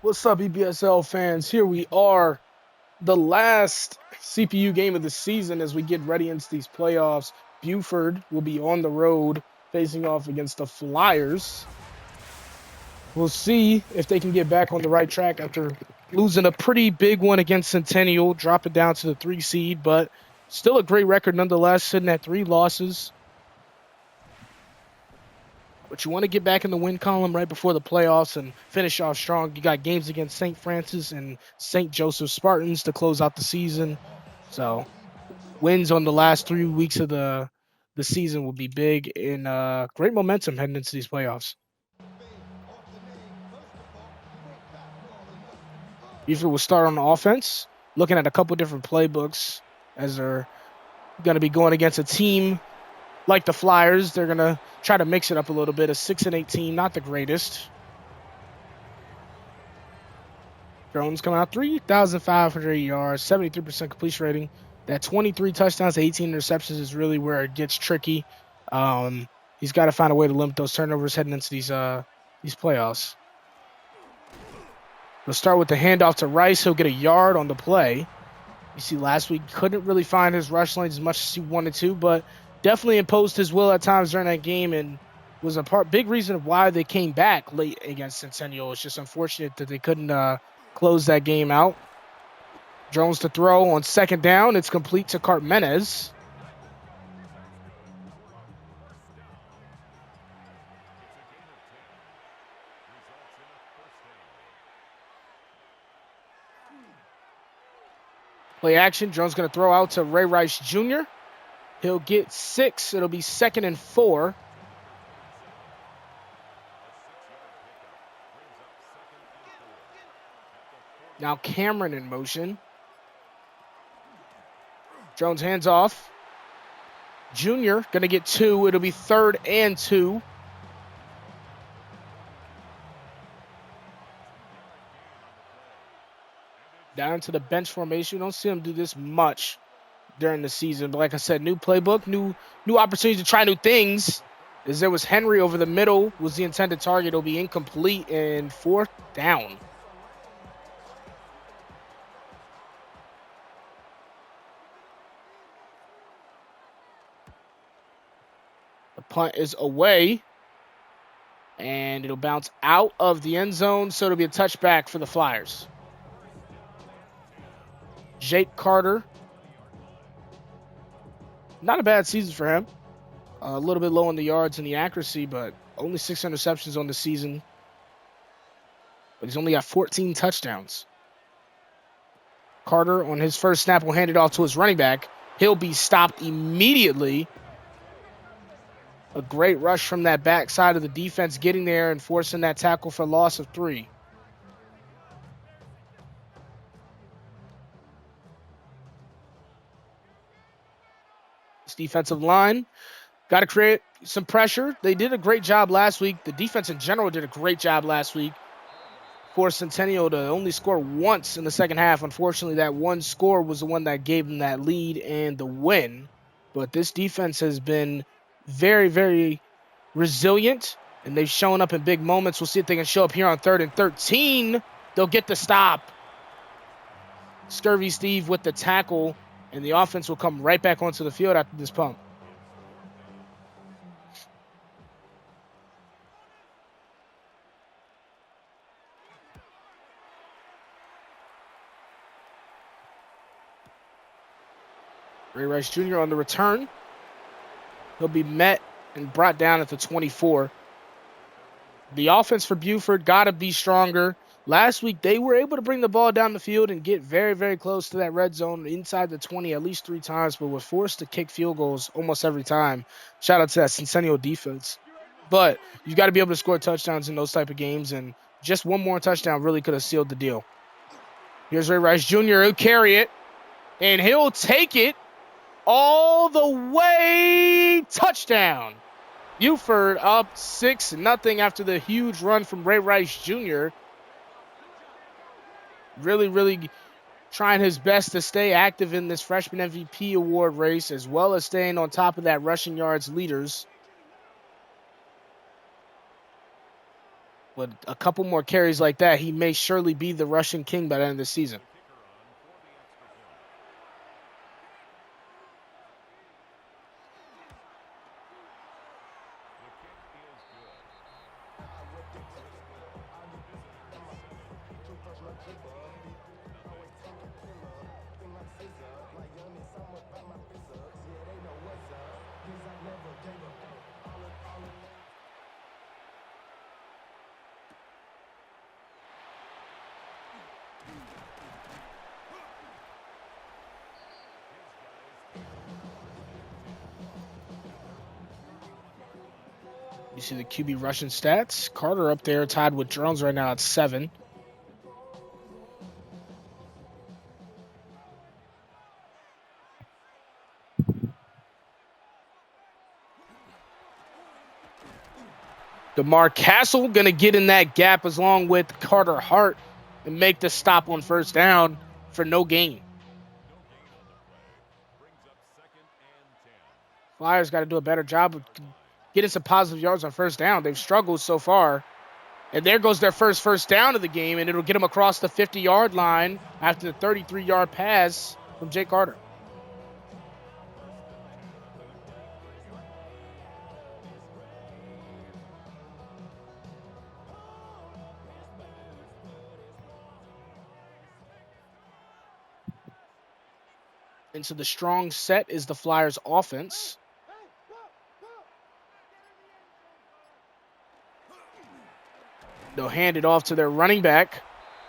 What's up, EPSL fans? Here we are, the last CPU game of the season as we get ready into these playoffs. Buford will be on the road facing off against the Flyers. We'll see if they can get back on the right track after losing a pretty big one against Centennial, dropping down to the 3 seed, but still a great record nonetheless, sitting at 3 losses. But you want to get back in the win column right before the playoffs and finish off strong. You got games against St. Francis and St. Joseph Spartans to close out the season. So wins on the last 3 weeks of the season will be big, and great momentum heading into these playoffs. Buford will start on the offense, looking at a couple different playbooks as they're going to be going against a team like the Flyers. They're going to try to mix it up a little bit. A 6-8 team, not the greatest. Jones coming out 3,500 yards, 73% completion rating. That 23 touchdowns, 18 interceptions is really where it gets tricky. He's got to find a way to limit those turnovers heading into these playoffs. We'll start with the handoff to Rice. He'll get a yard on the play. You see, last week couldn't really find his rush lanes as much as he wanted to, but definitely imposed his will at times during that game and was a big reason of why they came back late against Centennial. It's just unfortunate that they couldn't close that game out. Jones to throw on second down. It's complete to Cartmenez. Play action. Jones going to throw out to Ray Rice Jr. He'll get 6. It'll be 2nd and 4. Now Cameron in motion. Jones hands off. Jr. going to get 2. It'll be 3rd and 2. Down to the bench formation. You don't see him do this much during the season. But like I said, new playbook, new opportunity to try new things. As there was Henry over the middle was the intended target. It'll be incomplete and 4th down. The punt is away. And it'll bounce out of the end zone. So it'll be a touchback for the Flyers. Jake Carter. Not a bad season for him. A little bit low on the yards and the accuracy, but only 6 interceptions on the season. But he's only got 14 touchdowns. Carter, on his first snap, will hand it off to his running back. He'll be stopped immediately. A great rush from that backside of the defense, getting there and forcing that tackle for loss of 3. This defensive line got to create some pressure. They did a great job last week. The defense in general did a great job last week. For Centennial to only score once in the second half. Unfortunately, that one score was the one that gave them that lead and the win. But this defense has been very, very resilient, and they've shown up in big moments. We'll see if they can show up here on 3rd and 13. They'll get the stop. Scurvy Steve with the tackle, and the offense will come right back onto the field after this pump. Ray Rice Jr. on the return. He'll be met and brought down at the 24. The offense for Buford got to be stronger. Last week, they were able to bring the ball down the field and get very, very close to that red zone inside the 20 at least 3 times, but were forced to kick field goals almost every time. Shout out to that Centennial defense. But you've got to be able to score touchdowns in those type of games, and just one more touchdown really could have sealed the deal. Here's Ray Rice Jr. He'll carry it, and he'll take it all the way. Touchdown. Buford up 6-0 after the huge run from Ray Rice Jr. Really, really trying his best to stay active in this freshman MVP award race, as well as staying on top of that rushing yards leaders. With a couple more carries like that, he may surely be the rushing king by the end of the season. You see the QB rushing stats. Carter up there tied with Jones right now at 7. DeMar Castle going to get in that gap along with Carter Hart and make the stop on first down for no gain. Flyers got to do a better job of getting some positive yards on first down. They've struggled so far. And there goes their first down of the game, and it'll get them across the 50-yard line after the 33-yard pass from Jake Carter. Into the strong set is the Flyers offense. They'll hand it off to their running back,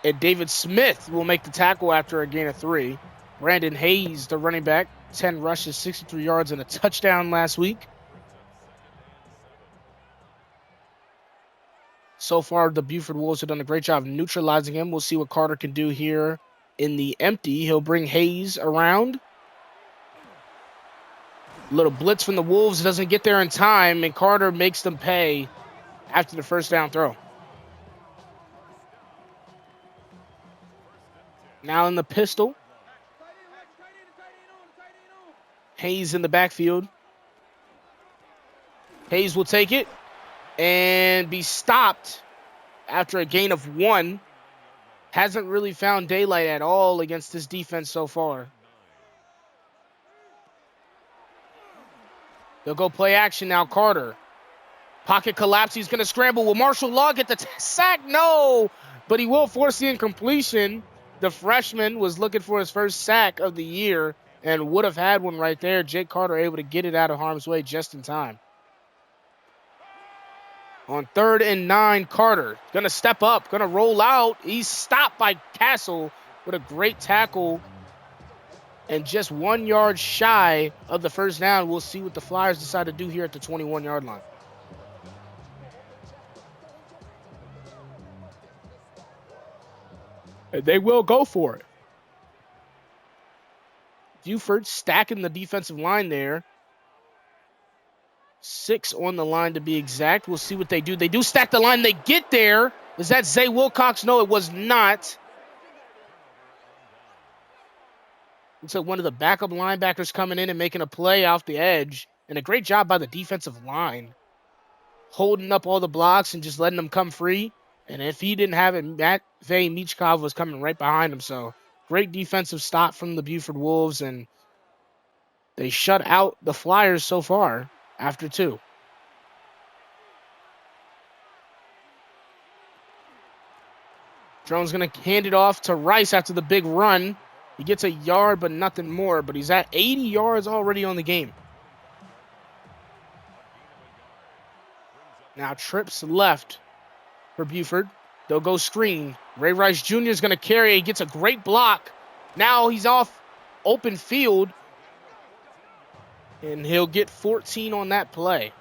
and David Smith will make the tackle after a gain of 3. Brandon Hayes, the running back, 10 rushes, 63 yards, and a touchdown last week. So far, the Buford Wolves have done a great job neutralizing him. We'll see what Carter can do here in the empty. He'll bring Hayes around. Little blitz from the Wolves, doesn't get there in time, and Carter makes them pay after the first down throw. Now in the pistol. Hayes in the backfield. Hayes will take it and be stopped after a gain of 1. Hasn't really found daylight at all against this defense so far. They'll go play action now. Carter. Pocket collapse. He's going to scramble. Will Marshall Law get the sack? No, but he will force the incompletion. The freshman was looking for his first sack of the year and would have had one right there. Jake Carter able to get it out of harm's way just in time. On 3rd and 9, Carter going to step up, going to roll out. He's stopped by Castle with a great tackle and just 1 yard shy of the first down. We'll see what the Flyers decide to do here at the 21-yard line. They will go for it. Buford stacking the defensive line there. 6 on the line to be exact. We'll see what they do. They do stack the line. They get there. Is that Zay Wilcox? No, it was not. Looks like one of the backup linebackers coming in and making a play off the edge. And a great job by the defensive line. Holding up all the blocks and just letting them come free. And if he didn't have it, Matvey Michkov was coming right behind him. So great defensive stop from the Buford Wolves. And they shut out the Flyers so far after 2. Drone's going to hand it off to Rice after the big run. He gets a yard, but nothing more. But he's at 80 yards already on the game. Now trips left for Buford. They'll go screen. Ray Rice Jr. is going to carry. He gets a great block. Now he's off open field. And he'll get 14 on that play.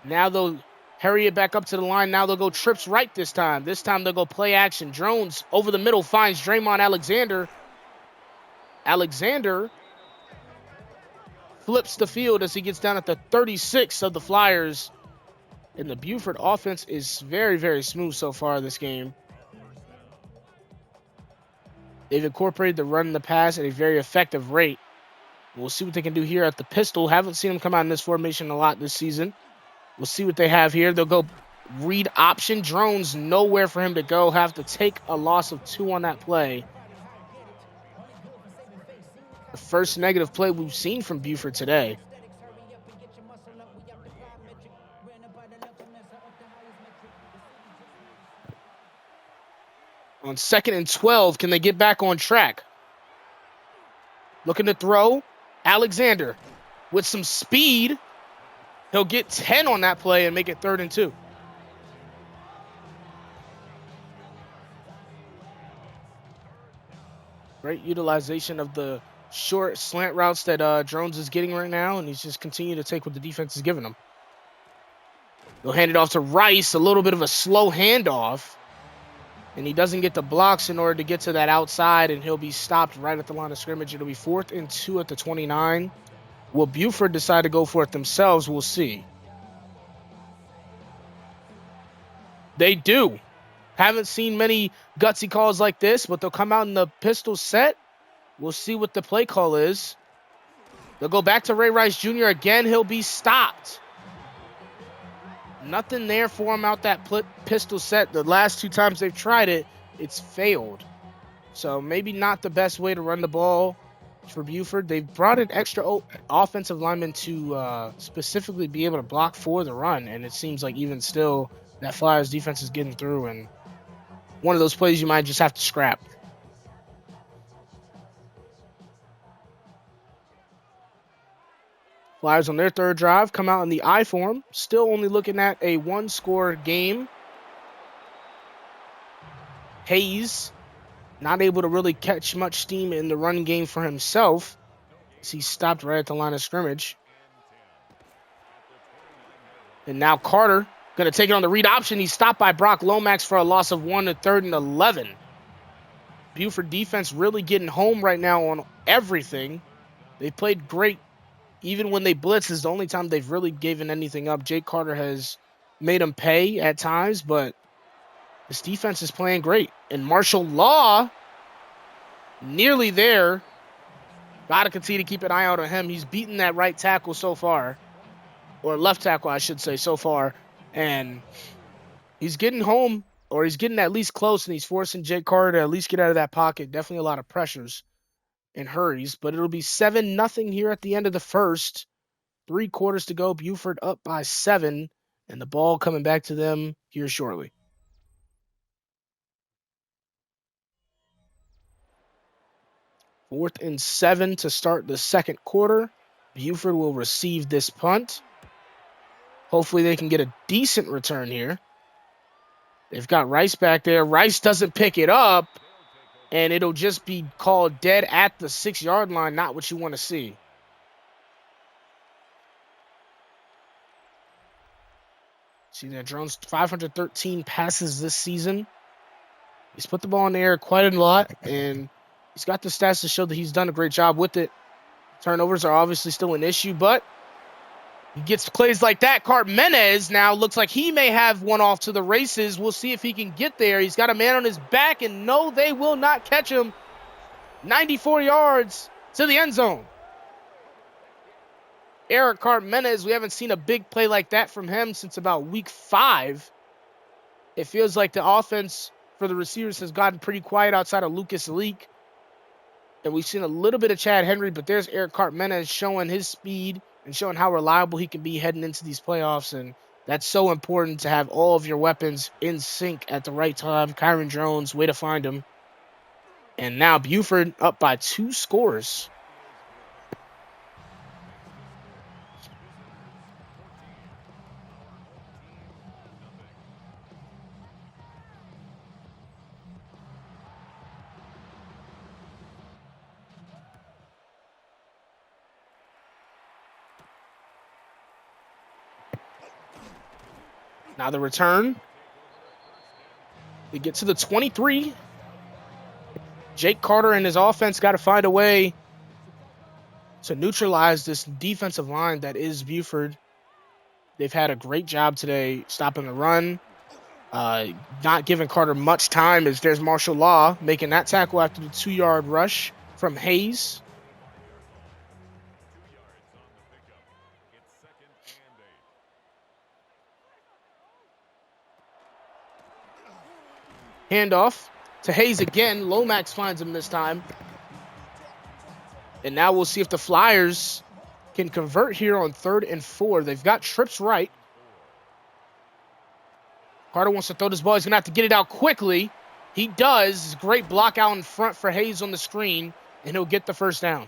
Now they'll hurry it back up to the line. Now they'll go trips right this time. This time they'll go play action. Drones over the middle finds Draymond Alexander. Alexander flips the field as he gets down at the 36 of the Flyers. And the Buford offense is very, very smooth so far this game. They've incorporated the run and the pass at a very effective rate. We'll see what they can do here at the pistol. Haven't seen them come out in this formation a lot this season. We'll see what they have here. They'll go read option. Drones, nowhere for him to go. Have to take a loss of 2 on that play. The first negative play we've seen from Buford today. On 2nd and 12, can they get back on track? Looking to throw. Alexander with some speed. He'll get 10 on that play and make it 3rd and 2. Great utilization of the short slant routes that Drones is getting right now, and he's just continuing to take what the defense is giving him. They'll hand it off to Rice, a little bit of a slow handoff, and he doesn't get the blocks in order to get to that outside, and he'll be stopped right at the line of scrimmage. It'll be 4th and 2 at the 29. Will Buford decide to go for it themselves? We'll see. They do. Haven't seen many gutsy calls like this, but they'll come out in the pistol set. We'll see what the play call is. They'll go back to Ray Rice Jr. again. He'll be stopped. Nothing there for him out that pistol set. The last 2 times they've tried it, it's failed. So maybe not the best way to run the ball for Buford. They've brought in extra offensive linemen to specifically be able to block for the run, and it seems like even still that Flyers defense is getting through, and one of those plays you might just have to scrap. Flyers on their 3rd drive come out in the I form, still only looking at a 1-score game. Hayes not able to really catch much steam in the run game for himself, as he stopped right at the line of scrimmage. And now Carter going to take it on the read option. He's stopped by Brock Lomax for a loss of 1 to 3rd and 11. Buford defense really getting home right now on everything. They played great. Even when they blitz is the only time they've really given anything up. Jake Carter has made them pay at times, but this defense is playing great. And Marshall Law, nearly there. Got to continue to keep an eye out on him. He's beaten that right tackle so far. Or left tackle, I should say, so far. And he's getting home, or he's getting at least close, and he's forcing Jake Carter to at least get out of that pocket. Definitely a lot of pressures and hurries, but it'll be 7-0 here at the end of the first. 3 quarters to go. Buford up by 7, and the ball coming back to them here shortly. Fourth and 7 to start the 2nd quarter. Buford will receive this punt. Hopefully they can get a decent return here. They've got Rice back there. Rice doesn't pick it up, and it'll just be called dead at the 6-yard line. Not what you want to see. See that Drones 513 passes this season. He's put the ball in the air quite a lot, and he's got the stats to show that he's done a great job with it. Turnovers are obviously still an issue, but he gets plays like that. Carmenez now looks like he may have one off to the races. We'll see if he can get there. He's got a man on his back, and no, they will not catch him. 94 yards to the end zone. Eric Carmenez, we haven't seen a big play like that from him since about week 5. It feels like the offense for the receivers has gotten pretty quiet outside of Lucas Leak. And we've seen a little bit of Chad Henry, but there's Eric Carmenez showing his speed and showing how reliable he can be heading into these playoffs. And that's so important to have all of your weapons in sync at the right time. Kyron Drones, way to find him. And now Buford up by 2 scores. Now the return. They get to the 23. Jake Carter and his offense got to find a way to neutralize this defensive line that is Buford. They've had a great job today stopping the run, not giving Carter much time, as there's Marshall Law making that tackle after the 2-yard rush from Hayes. Handoff to Hayes again. Lomax finds him this time. And now we'll see if the Flyers can convert here on 3rd and 4. They've got trips right. Carter wants to throw this ball. He's going to have to get it out quickly. He does. Great block out in front for Hayes on the screen, and he'll get the first down.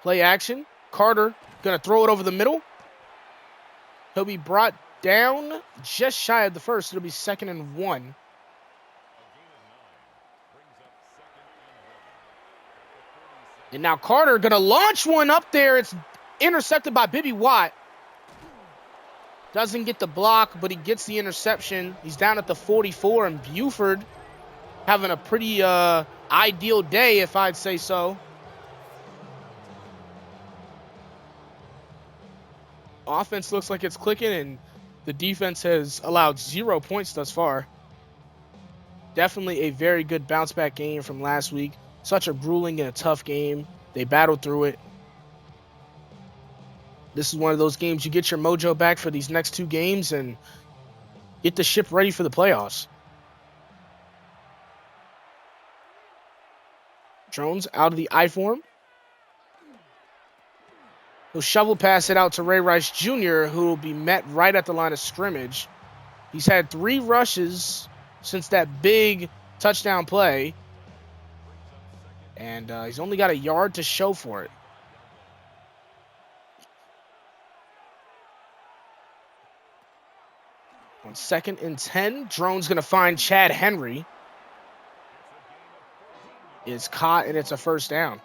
Play action. Carter going to throw it over the middle. He'll be brought down just shy of the first. It'll be 2nd and 1. And now Carter going to launch one up there. It's intercepted by Bibby Watt. Doesn't get the block, but he gets the interception. He's down at the 44, and Buford having a pretty ideal day, if I'd say so. Offense looks like it's clicking, and the defense has allowed 0 points thus far. Definitely a very good bounce-back game from last week. Such a grueling and a tough game. They battled through it. This is one of those games you get your mojo back for these next 2 games and get the ship ready for the playoffs. Jones out of the I form. He'll shovel pass it out to Ray Rice Jr., who will be met right at the line of scrimmage. He's had 3 rushes since that big touchdown play, and he's only got a yard to show for it. On 2nd and 10, Drone's going to find Chad Henry. It's caught, and it's a first down.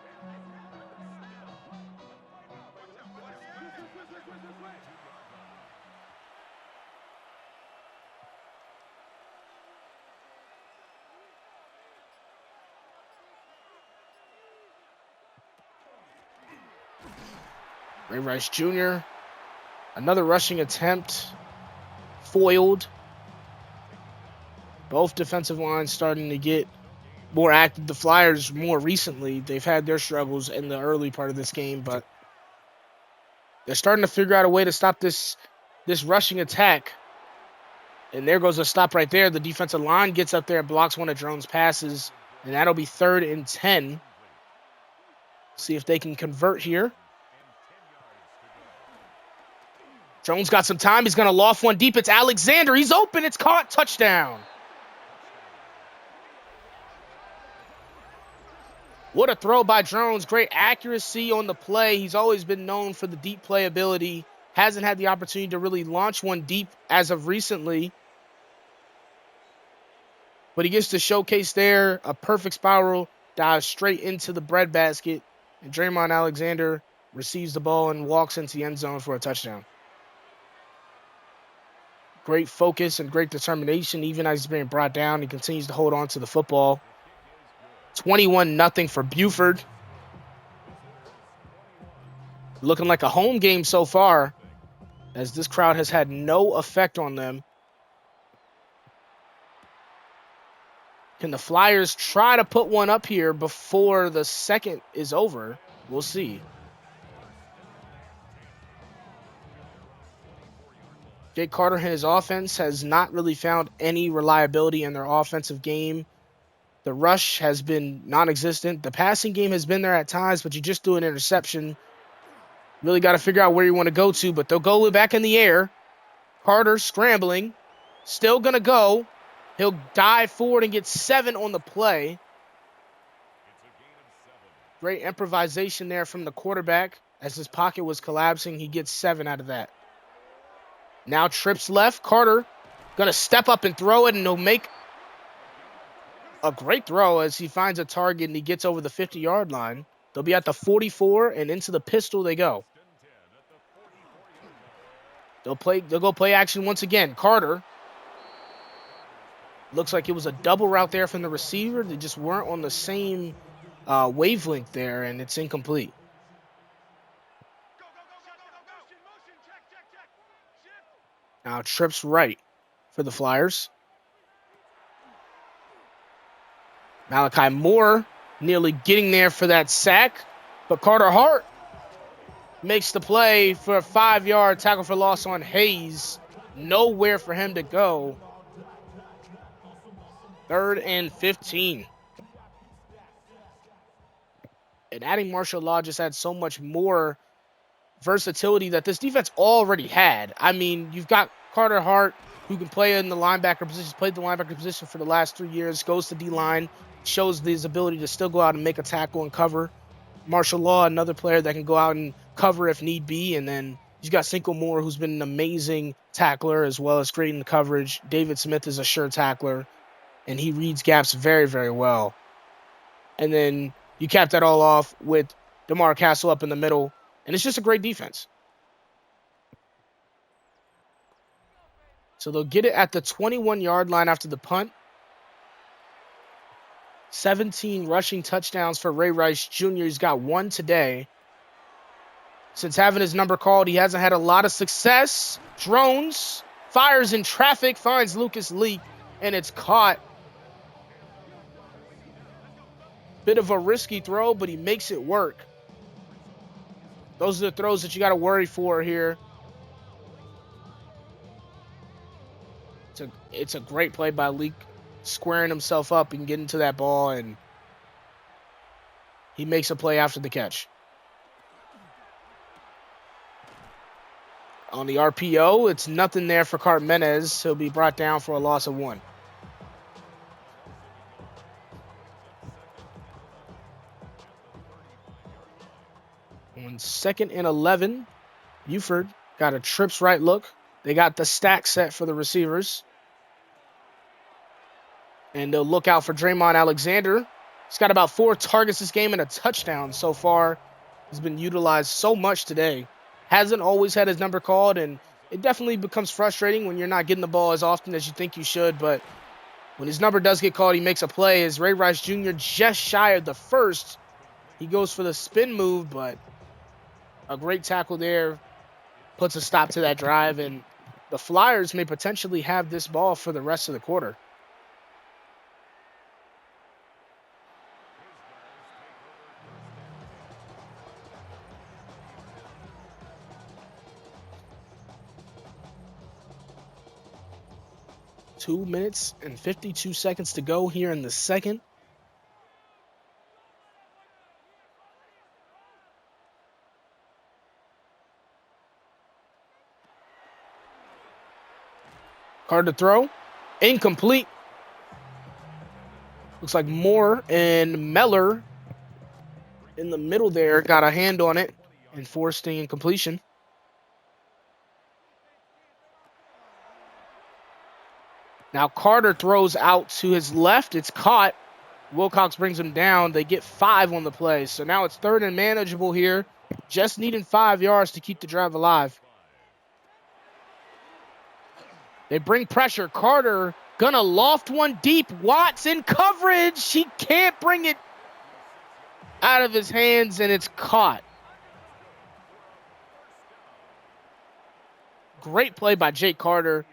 Ray Rice Jr., another rushing attempt, foiled. Both defensive lines starting to get more active. The Flyers more recently, they've had their struggles in the early part of this game, but they're starting to figure out a way to stop this rushing attack. And there goes a stop right there. The defensive line gets up there and blocks one of Drone's passes, and that'll be 3rd and 10. See if they can convert here. Jones got some time. He's going to loft one deep. It's Alexander. He's open. It's caught. Touchdown. What a throw by Jones. Great accuracy on the play. He's always been known for the deep play ability. Hasn't had the opportunity to really launch one deep as of recently. But he gets to showcase there. A perfect spiral. Dives straight into the breadbasket. And Draymond Alexander receives the ball and walks into the end zone for a touchdown. Great focus and great determination. Even as he's being brought down, he continues to hold on to the football. 21-0 for Buford. Looking like a home game so far, as this crowd has had no effect on them. Can the Flyers try to put one up here before the second is over? We'll see. Jake Carter and his offense has not really found any reliability in their offensive game. The rush has been non-existent. The passing game has been there at times, but you just do an interception. Really got to figure out where you want to go to, but they'll go back in the air. Carter scrambling. Still going to go. He'll dive forward and get 7 on the play. Great improvisation there from the quarterback. As his pocket was collapsing, he gets 7 out of that. Now trips left. Carter going to step up and throw it, and he'll make a great throw as he finds a target and he gets over the 50-yard line. They'll be at the 44, and into the pistol they go. They'll go play action once again. Carter. Looks like it was a double route there from the receiver. They just weren't on the same wavelength there, and it's incomplete. Now trips right for the Flyers. Malachi Moore nearly getting there for that sack. But Carter Hart makes the play for a 5-yard tackle for loss on Hayes. Nowhere for him to go. 3rd and 15. And adding Marshall Law just had so much more versatility that this defense already had. I mean, you've got Carter Hart, who can play in the linebacker position, played the linebacker position for the last 3 years, goes to D-line, shows his ability to still go out and make a tackle and cover. Marshall Law, another player that can go out and cover if need be. And then you've got Cinco Moore, who's been an amazing tackler as well as creating the coverage. David Smith is a sure tackler, and he reads gaps very, very well. And then you cap that all off with DeMar Castle up in the middle, and it's just a great defense. So they'll get it at the 21-yard line after the punt. 17 rushing touchdowns for Ray Rice Jr. He's got 1 today. Since having his number called, he hasn't had a lot of success. Drones, fires in traffic, finds Lucas Leak, and it's caught. Bit of a risky throw, but he makes it work. Those are the throws that you got to worry for here. It's a great play by Leak, squaring himself up and getting to that ball, and he makes a play after the catch. On the RPO, it's nothing there for Carmenez. He'll be brought down for a loss of 1. On 2nd and 11, Buford got a trips right look. They got the stack set for the receivers. And they'll look out for Draymond Alexander. He's got about 4 targets this game and a touchdown so far. He's been utilized so much today. Hasn't always had his number called, and it definitely becomes frustrating when you're not getting the ball as often as you think you should. But when his number does get called, he makes a play. As Ray Rice Jr. just shy of the first, he goes for the spin move, but a great tackle there puts a stop to that drive, and the Flyers may potentially have this ball for the rest of the quarter. Two minutes and 52 seconds to go here in the second. Hard to throw. Incomplete. Looks like Moore and Meller in the middle there got a hand on it and forced the incompletion. Now Carter throws out to his left. It's caught. Wilcox brings him down. They get 5 on the play. So now it's 3rd and manageable here. Just needing 5 yards to keep the drive alive. They bring pressure. Carter gonna loft one deep. Watts in coverage. He can't bring it out of his hands, and it's caught. Great play by Jake Carter.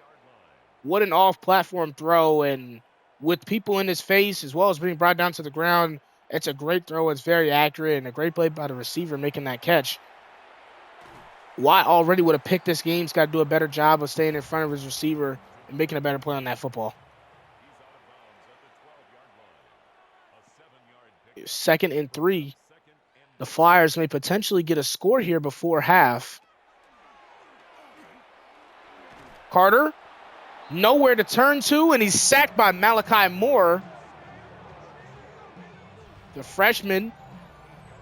What an off-platform throw, and with people in his face as well as being brought down to the ground, it's a great throw. It's very accurate, and a great play by the receiver making that catch. Watt already would have picked this game. He's got to do a better job of staying in front of his receiver and making a better play on that football. 2nd and 3. The Flyers may potentially get a score here before half. Carter, nowhere to turn to, and he's sacked by Malachi Moore. The freshman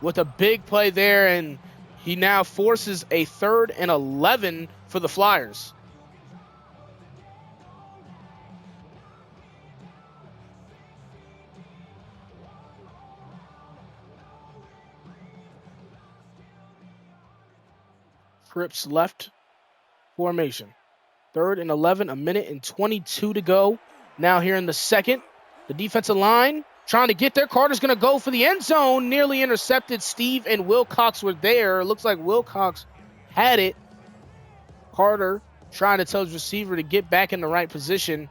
with a big play there, and he now forces a 3rd and 11 for the Flyers. Trips left formation. 3rd and 11, 1:22 to go. Now here in the second, the defensive line trying to get there. Carter's going to go for the end zone. Nearly intercepted. Steve and Wilcox were there. It looks like Wilcox had it. Carter trying to tell his receiver to get back in the right position.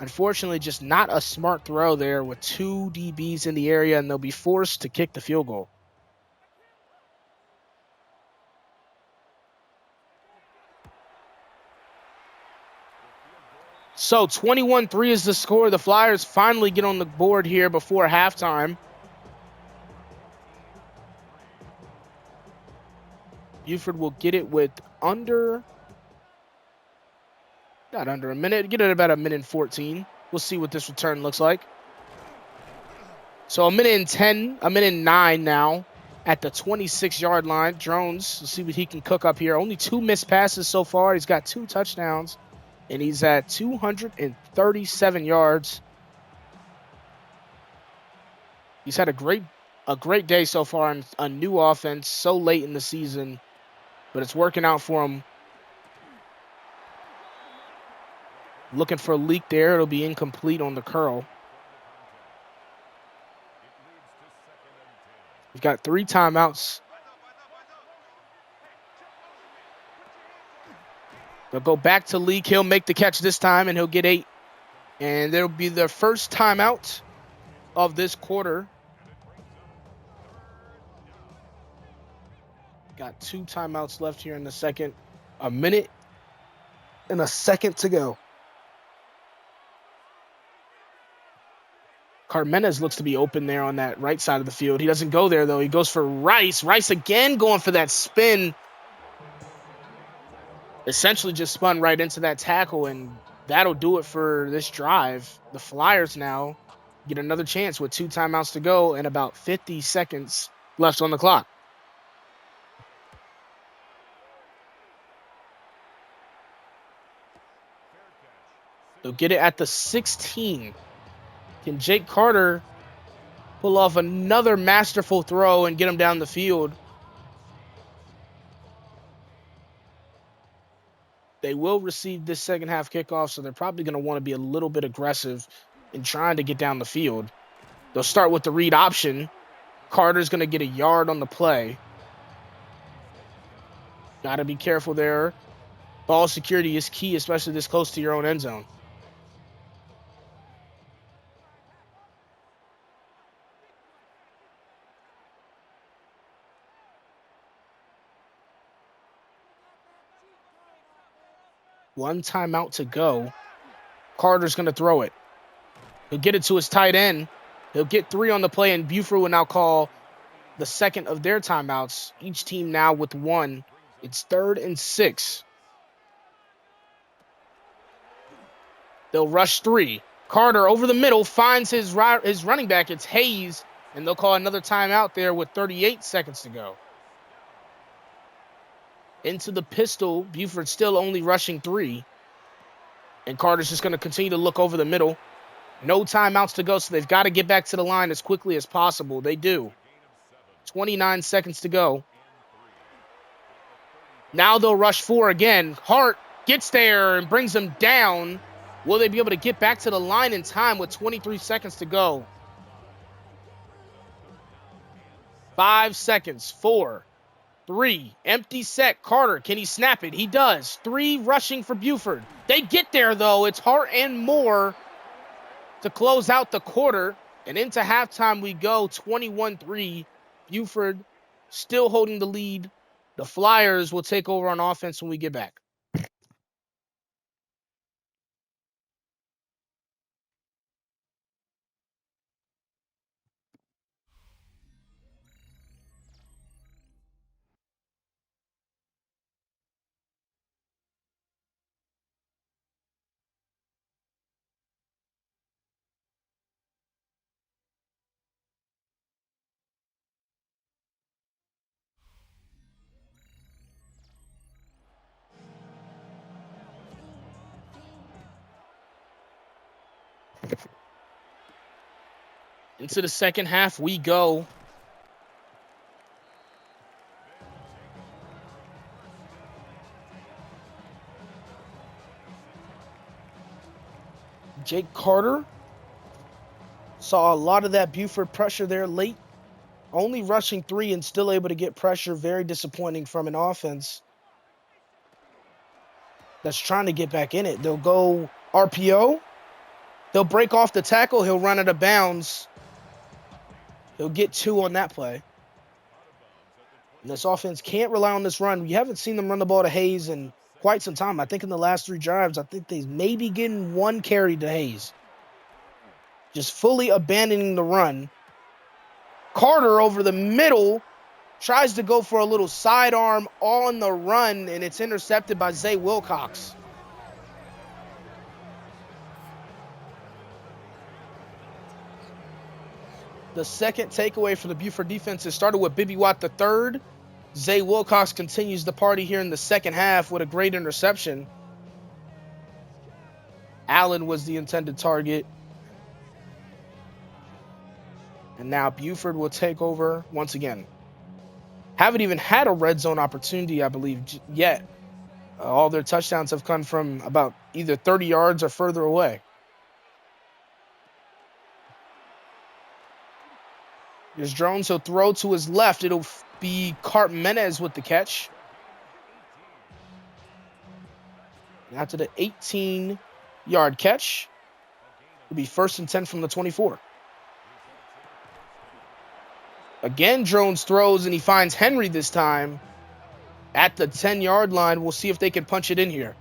Unfortunately, just not a smart throw there with 2 DBs in the area, and they'll be forced to kick the field goal. So 21-3 is the score. The Flyers finally get on the board here before halftime. Buford will get it with not under a minute. Get it about a minute and 14. We'll see what this return looks like. So a minute and 10, a minute and 9 now at the 26-yard line. Drones, let's see what he can cook up here. Only 2 missed passes so far. He's got 2 touchdowns, and he's at 237 yards. He's had a great day so far on a new offense so late in the season, but it's working out for him. Looking for a leak there. It'll be incomplete on the curl. We've got 3 timeouts. They'll go back to Leak. He'll make the catch this time, and he'll get 8. And that'll be their first timeout of this quarter. Got 2 timeouts left here in the second. A minute and a second to go. Carmenez looks to be open there on that right side of the field. He doesn't go there, though. He goes for Rice. Rice again going for that spin. Essentially just spun right into that tackle, and that'll do it for this drive. The Flyers now get another chance with 2 timeouts to go and about 50 seconds left on the clock. They'll get it at the 16. Can Jake Carter pull off another masterful throw and get him down the field? They will receive this second half kickoff, so they're probably going to want to be a little bit aggressive in trying to get down the field. They'll start with the read option. Carter's going to get a yard on the play. Got to be careful there. Ball security is key, especially this close to your own end zone. One timeout to go. Carter's going to throw it. He'll get it to his tight end. He'll get 3 on the play, and Buford will now call the second of their timeouts. Each team now with 1. It's 3rd and 6. They'll rush 3. Carter over the middle finds his running back. It's Hayes, and they'll call another timeout there with 38 seconds to go. Into the pistol. Buford still only rushing 3. And Carter's just going to continue to look over the middle. No timeouts to go, so they've got to get back to the line as quickly as possible. They do. 29 seconds to go. Now they'll rush 4 again. Hart gets there and brings them down. Will they be able to get back to the line in time with 23 seconds to go? 5 seconds. 4. 3. Empty set. Carter, can he snap it? He does. 3 rushing for Buford. They get there, though. It's Hart and Moore to close out the quarter. And into halftime we go. 21-3. Buford still holding the lead. The Flyers will take over on offense when we get back. Into the second half we go. Jake Carter saw a lot of that Buford pressure there late. Only rushing 3 and still able to get pressure. Very disappointing from an offense that's trying to get back in it. They'll go RPO. They'll break off the tackle. He'll run out of bounds. He'll get 2 on that play. And this offense can't rely on this run. You haven't seen them run the ball to Hayes in quite some time. I think in the last 3 drives, I think they may be getting 1 carry to Hayes. Just fully abandoning the run. Carter over the middle tries to go for a little sidearm on the run, and it's intercepted by Zay Wilcox. The second takeaway for the Buford defense has started with Bibby Watt III. Zay Wilcox continues the party here in the second half with a great interception. Allen was the intended target. And now Buford will take over once again. Haven't even had a red zone opportunity, I believe, yet. All their touchdowns have come from about either 30 yards or further away. Here's Jones. He'll throw to his left. It'll be Cartmenez with the catch. After the 18-yard catch, it'll be 1st and 10 from the 24. Again, Jones throws, and he finds Henry this time at the 10-yard line. We'll see if they can punch it in here.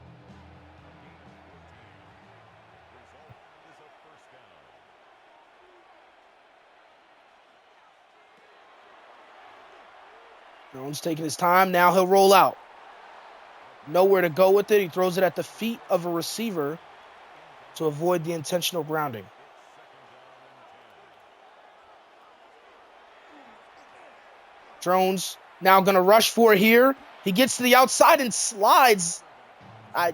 Jones taking his time. Now he'll roll out. Nowhere to go with it. He throws it at the feet of a receiver to avoid the intentional grounding. Jones now going to rush for it here. He gets to the outside and slides. I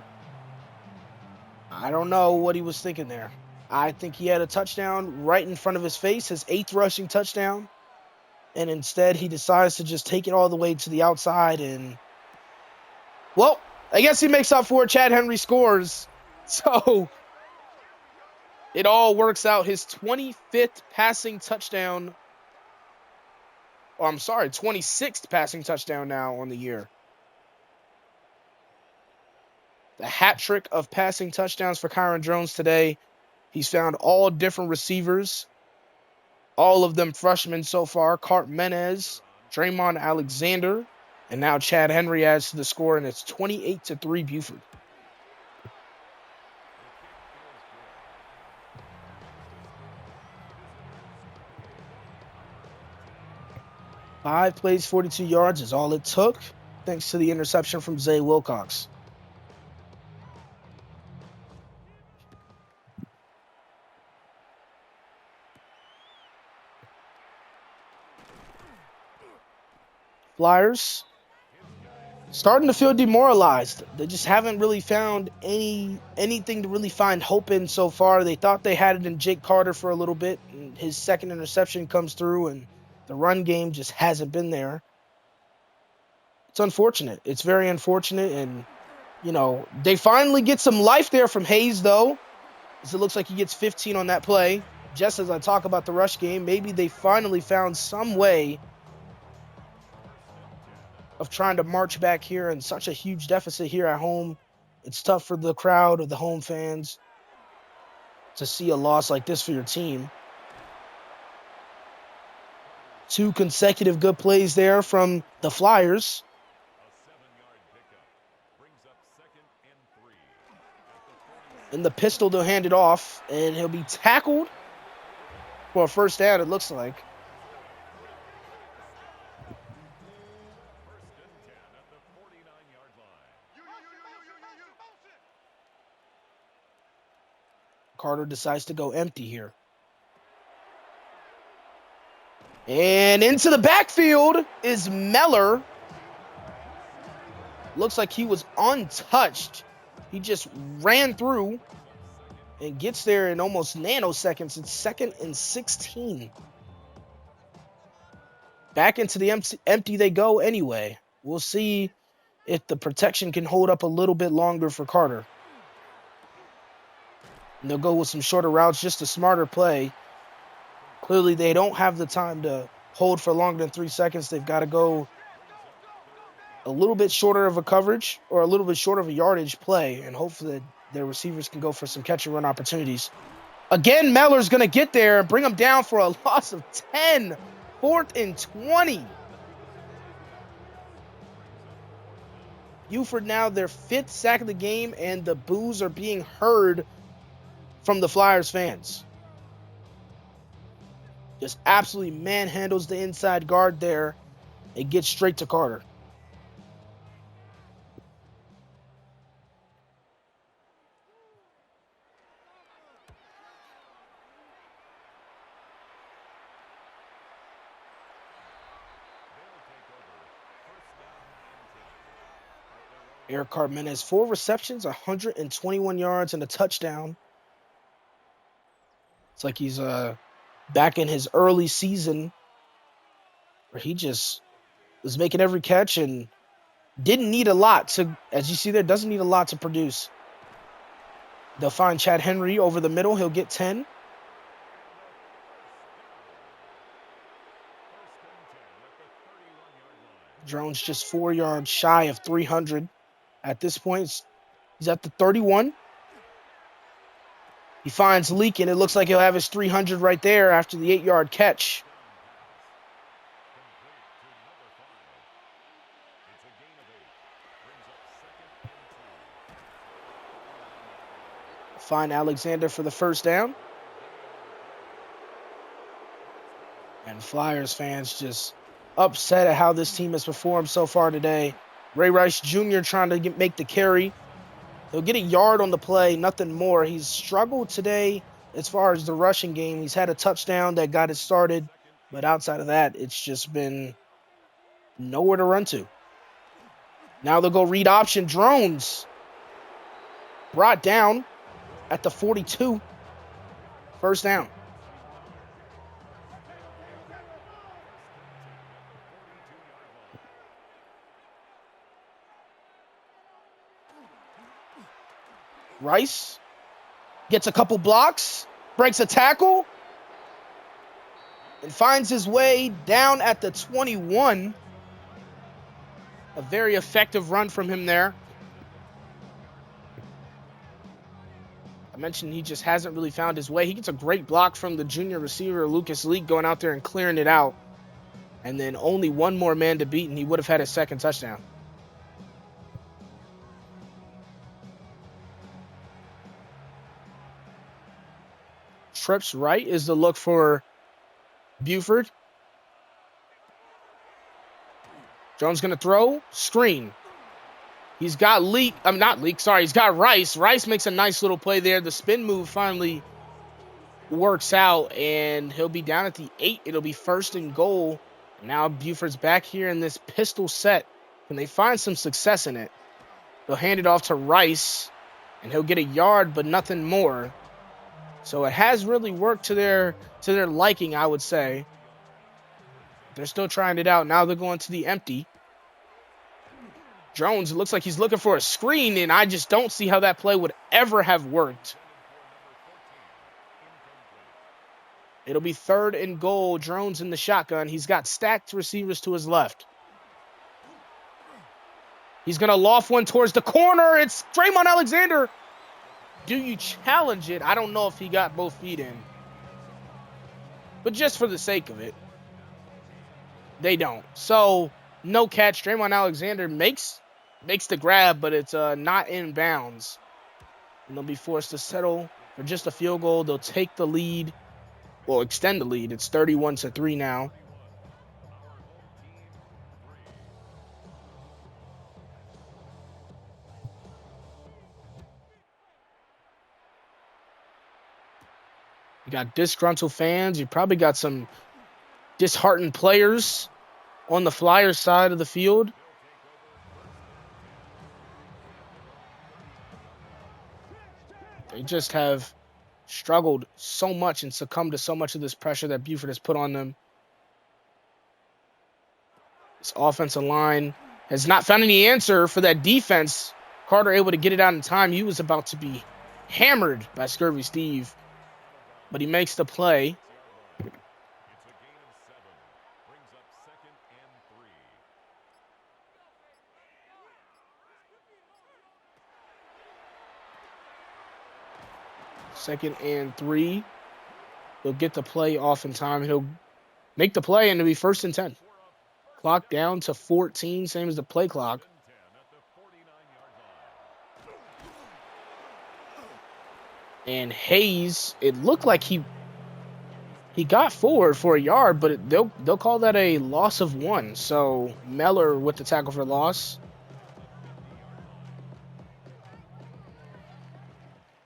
don't know what he was thinking there. I think he had a touchdown right in front of his face, his 8th rushing touchdown. And instead, he decides to just take it all the way to the outside. And, well, I guess he makes up for it. Chad Henry scores. So, it all works out. His 25th passing touchdown. Oh, I'm sorry, 26th passing touchdown now on the year. The hat trick of passing touchdowns for Kyron Jones today. He's found all different receivers. All of them freshmen so far. Cartmenez, Draymond Alexander, and now Chad Henry adds to the score, and it's 28-3 Buford. Five plays, 42 yards is all it took, thanks to the interception from Zay Wilcox. Flyers starting to feel demoralized. They just haven't really found anything to really find hope in so far. They thought they had it in Jake Carter for a little bit, and his second interception comes through, and the run game just hasn't been there. It's unfortunate. It's very unfortunate, and, you know, they finally get some life there from Hayes, though, as it looks like he gets 15 on that play. Just as I talk about the rush game, maybe they finally found some way of trying to march back here in such a huge deficit here at home. It's tough for the crowd of the home fans to see a loss like this for your team. 2 consecutive good plays there from the Flyers. In the pistol, they'll hand it off, and he'll be tackled for a first down, it looks like. Carter decides to go empty here. And into the backfield is Meller. Looks like he was untouched. He just ran through and gets there in almost nanoseconds. It's 2nd and 16. Back into the empty they go anyway. We'll see if the protection can hold up a little bit longer for Carter. And they'll go with some shorter routes, just a smarter play. Clearly, they don't have the time to hold for longer than 3 seconds. They've got to go a little bit shorter of a coverage or a little bit shorter of a yardage play, and hopefully their receivers can go for some catch and run opportunities. Again, Meller's going to get there and bring him down for a loss of 10. 4th and 20. Buford now their 5th sack of the game, and the boos are being heard from the Flyers fans. Just absolutely manhandles the inside guard there and gets straight to Carter. Eric Carmenez, 4 receptions, 121 yards, and a touchdown. It's like he's back in his early season where he just was making every catch and didn't need a lot to, as you see there, doesn't need a lot to produce. They'll find Chad Henry over the middle. He'll get 10. Drones just 4 yards shy of 300. At this point, he's at the 31. He finds Leak, and it looks like he'll have his 300 right there after the 8-yard catch. Find Alexander for the first down. And Flyers fans just upset at how this team has performed so far today. Ray Rice Jr. trying to make the carry. He'll get a yard on the play, nothing more. He's struggled today as far as the rushing game. He's had a touchdown that got it started, but outside of that, it's just been nowhere to run to. Now they'll go read option. Drones brought down at the 42. First down. Rice gets a couple blocks, breaks a tackle, and finds his way down at the 21. A very effective run from him there. I mentioned he just hasn't really found his way. He gets a great block from the junior receiver, Lucas Leak, going out there and clearing it out. And then only one more man to beat, and he would have had his second touchdown. Trips right is the look for Buford. Jones going to throw. Screen. He's got he's got Rice. Rice makes a nice little play there. The spin move finally works out, and he'll be down at the 8. It'll be 1st and goal. Now Buford's back here in this pistol set. Can they find some success in it? They'll hand it off to Rice, and he'll get a yard, but nothing more. So it has really worked to their liking, I would say. They're still trying it out. Now they're going to the empty. Jones, it looks like he's looking for a screen, and I just don't see how that play would ever have worked. It'll be 3rd and goal. Jones in the shotgun. He's got stacked receivers to his left. He's going to loft one towards the corner. It's Draymond Alexander. Do you challenge it? I don't know if he got both feet in. But just for the sake of it, they don't. So, no catch. Draymond Alexander makes the grab, but it's not in bounds. And they'll be forced to settle for just a field goal. They'll take the lead. Well, extend the lead. It's 31-3 now. You got disgruntled fans. You probably got some disheartened players on the Flyers side of the field. They just have struggled so much and succumbed to so much of this pressure that Buford has put on them. This offensive line has not found any answer for that defense. Carter able to get it out in time. He was about to be hammered by Scurvy Steve, but he makes the play. 2nd and 3. He'll get the play off in time. He'll make the play, and it'll be 1st and 10. Clock down to 14, same as the play clock. And Hayes, it looked like he got forward for a yard, but they'll call that a loss of 1. So Meller with the tackle for loss.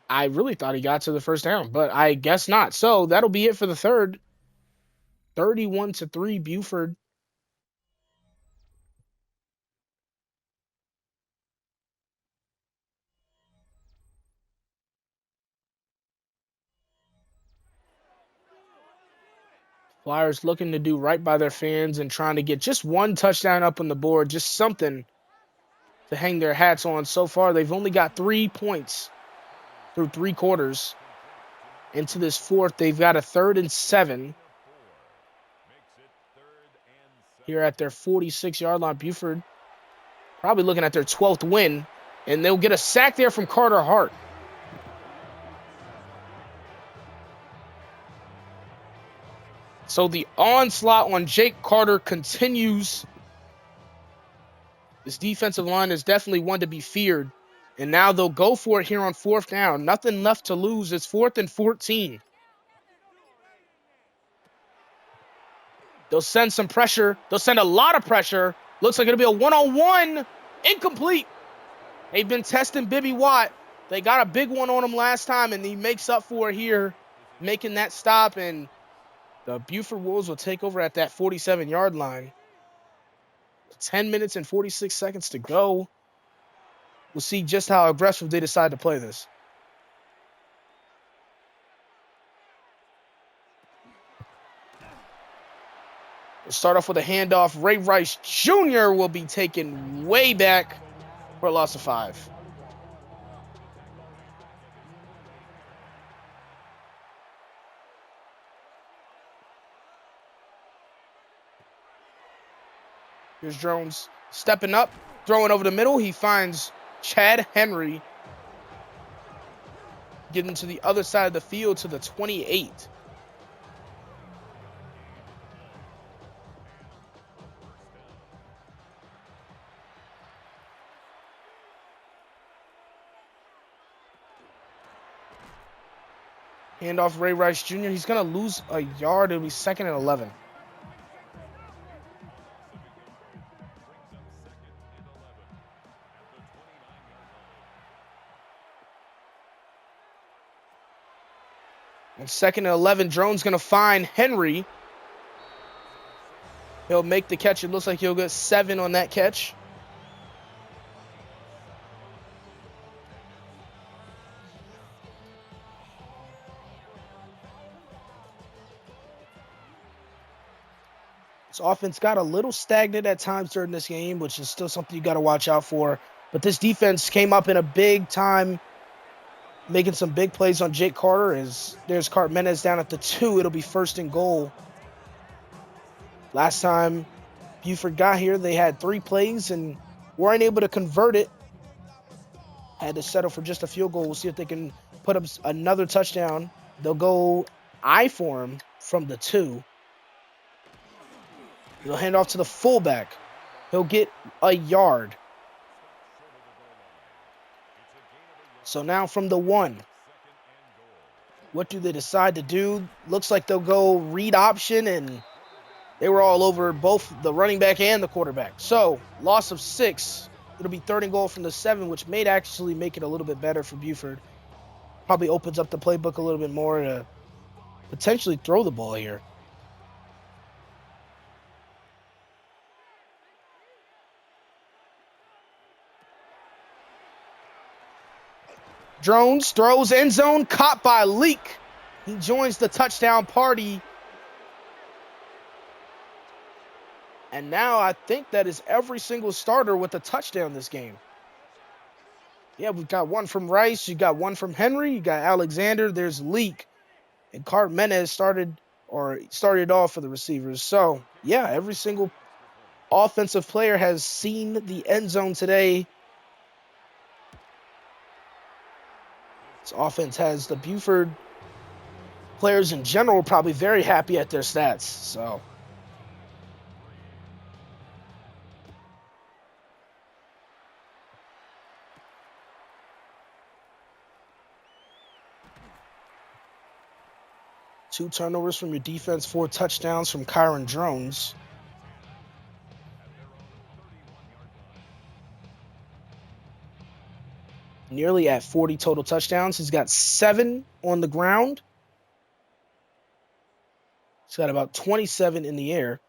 I really thought he got to the 1st down, but I guess not. So that'll be it for the 3rd. 31-3, Buford. Flyers looking to do right by their fans and trying to get just one touchdown up on the board, just something to hang their hats on. So far, they've only got 3 points through 3 quarters. Into this 4th, they've got a 3rd and 7. Here at their 46-yard line, Buford probably looking at their 12th win, and they'll get a sack there from Carter Hart. So the onslaught on Jake Carter continues. This defensive line is definitely one to be feared. And now they'll go for it here on 4th down. Nothing left to lose. It's 4th and 14. They'll send some pressure. They'll send a lot of pressure. Looks like it'll be a one-on-one. Incomplete. They've been testing Bibby Watt. They got a big one on him last time, and he makes up for it here, making that stop. And the Buford Wolves will take over at that 47-yard line. 10 minutes and 46 seconds to go. We'll see just how aggressive they decide to play this. We'll start off with a handoff. Ray Rice Jr. will be taken way back for a loss of 5. Here's Jones stepping up, throwing over the middle. He finds Chad Henry getting to the other side of the field to the 28. Handoff Ray Rice Jr. He's going to lose a yard. It'll be 2nd and 11. On 2nd and 11, Drone's going to find Henry. He'll make the catch. It looks like he'll get 7 on that catch. This offense got a little stagnant at times during this game, which is still something you got to watch out for. But this defense came up in a big time, making some big plays on Jake Carter. As there's Cartmenez down at the 2. It'll be 1st and goal. Last time Buford got here, they had 3 plays and weren't able to convert it. Had to settle for just a field goal. We'll see if they can put up another touchdown. They'll go I for him from the 2. He'll hand off to the fullback. He'll get a yard. So now from the 1. What do they decide to do? Looks like they'll go read option, and they were all over both the running back and the quarterback. So loss of 6. It'll be 3rd and goal from the 7, which may actually make it a little bit better for Buford. Probably opens up the playbook a little bit more to potentially throw the ball here. Drones throws end zone, caught by Leak. He joins the touchdown party. And now I think that is every single starter with a touchdown this game. Yeah, we've got one from Rice. You got one from Henry. You got Alexander. There's Leak. And Cartmenez started off for the receivers. So, yeah, every single offensive player has seen the end zone today. This offense has the Buford players in general probably very happy at their stats. So 2 turnovers from your defense, 4 touchdowns from Kyron Drones. Nearly at 40 total touchdowns. He's got 7 on the ground. He's got about 27 in the air.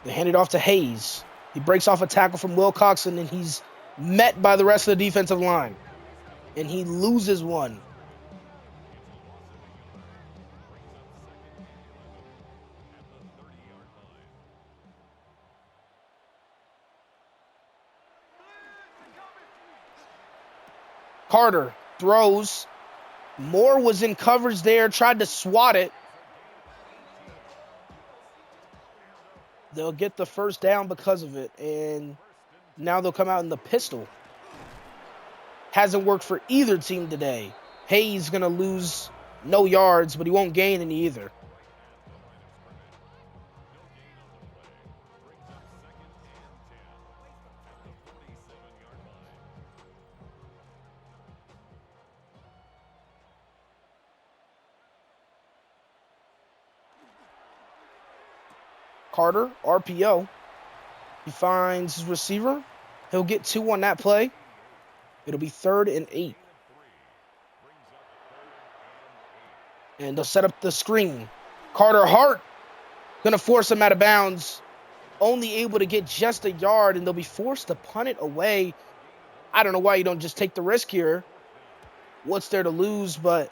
They hand it off to Hayes. He breaks off a tackle from Wilcox, and he's met by the rest of the defensive line. And he loses one. Carter throws. Moore was in coverage there, tried to swat it. They'll get the first down because of it, and now they'll come out in the pistol. Hasn't worked for either team today. Hayes going to lose no yards, but he won't gain any either. Carter, RPO. He finds his receiver. He'll get 2 on that play. It'll be 3rd and 8. And they'll set up the screen. Carter Hart going to force him out of bounds. Only able to get just a yard, and they'll be forced to punt it away. I don't know why you don't just take the risk here. What's there to lose? But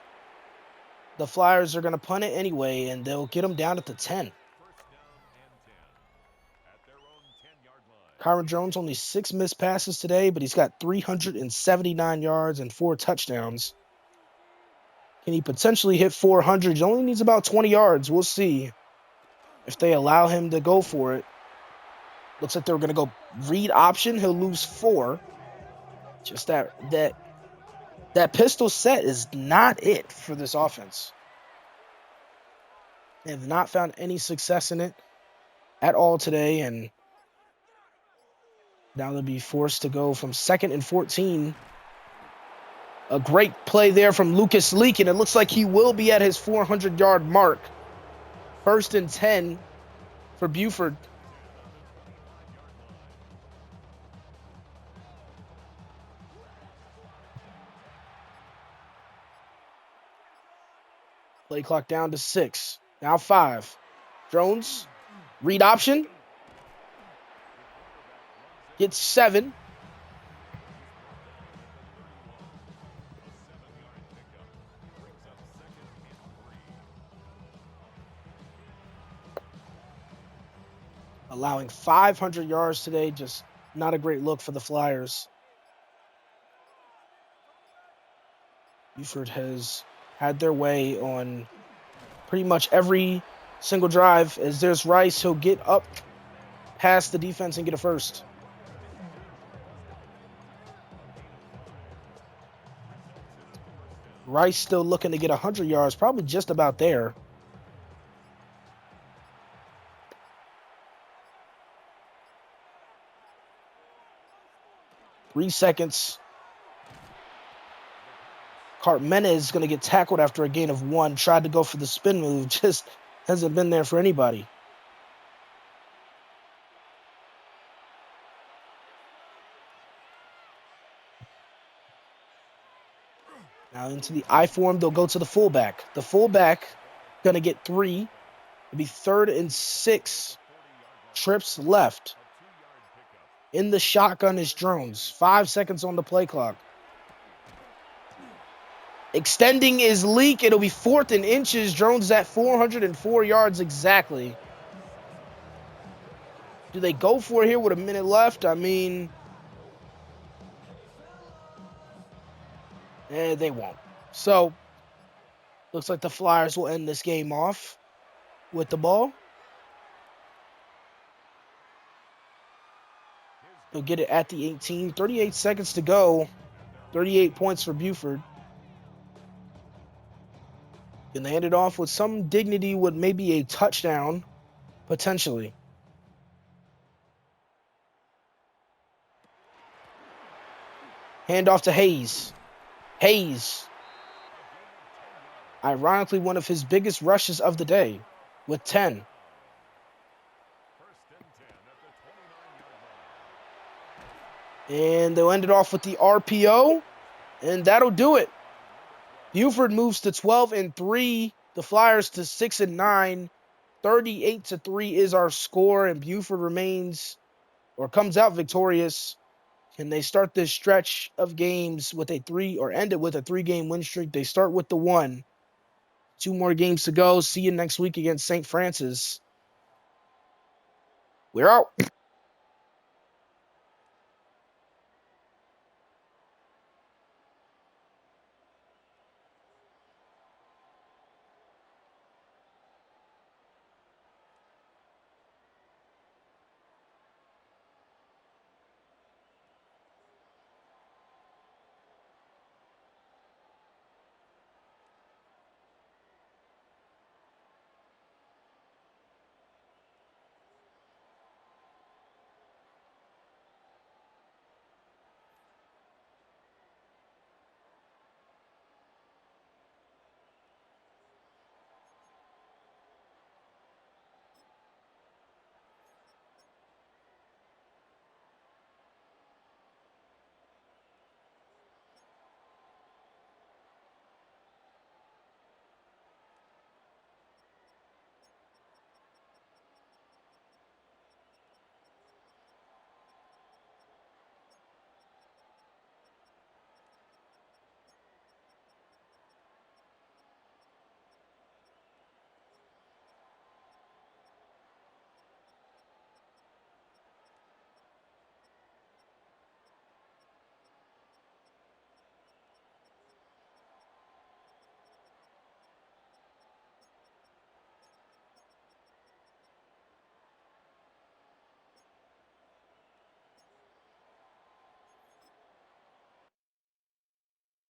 the Flyers are going to punt it anyway, and they'll get them down at the 10. Kyron Jones only 6 missed passes today, but he's got 379 yards and 4 touchdowns. Can he potentially hit 400? He only needs about 20 yards. We'll see if they allow him to go for it. Looks like they're going to go read option. He'll lose 4. Just that pistol set is not it for this offense. They have not found any success in it at all today, and now they'll be forced to go from 2nd and 14. A great play there from Lucas Leak, and it looks like he will be at his 400-yard mark. 1st and 10 for Buford. Play clock down to 6. Now 5. Drones, read option. Gets 7. Allowing 500 yards today, just not a great look for the Flyers. Buford has had their way on pretty much every single drive. As there's Rice, he'll get up past the defense and get a first. Rice still looking to get 100 yards, probably just about there. Three seconds. Cartmena is going to get tackled after a gain of 1. Tried to go for the spin move. Just hasn't been there for anybody. Now into the I form, they'll go to the fullback. The fullback going to get 3. It'll be 3rd and 6. Trips left. In the shotgun is Drones. 5 seconds on the play clock. Extending is Leak. It'll be 4th and inches. Drones is at 404 yards exactly. Do they go for it here with a minute left? I mean, they won't. So, looks like the Flyers will end this game off with the ball. They'll get it at the 18. 38 seconds to go. 38 points for Buford. And they ended off with some dignity with maybe a touchdown, potentially. Hand off to Hayes. Hayes. Ironically, one of his biggest rushes of the day with 10. And they'll end it off with the RPO, and that'll do it. Buford moves to 12-3. The Flyers to 6-9. 38-3 is our score, and Buford remains or comes out victorious. Can they start this stretch of games with a 3 or end it with a 3-game win streak? They start with the 1. 2 more games to go. See you next week against St. Francis. We're out.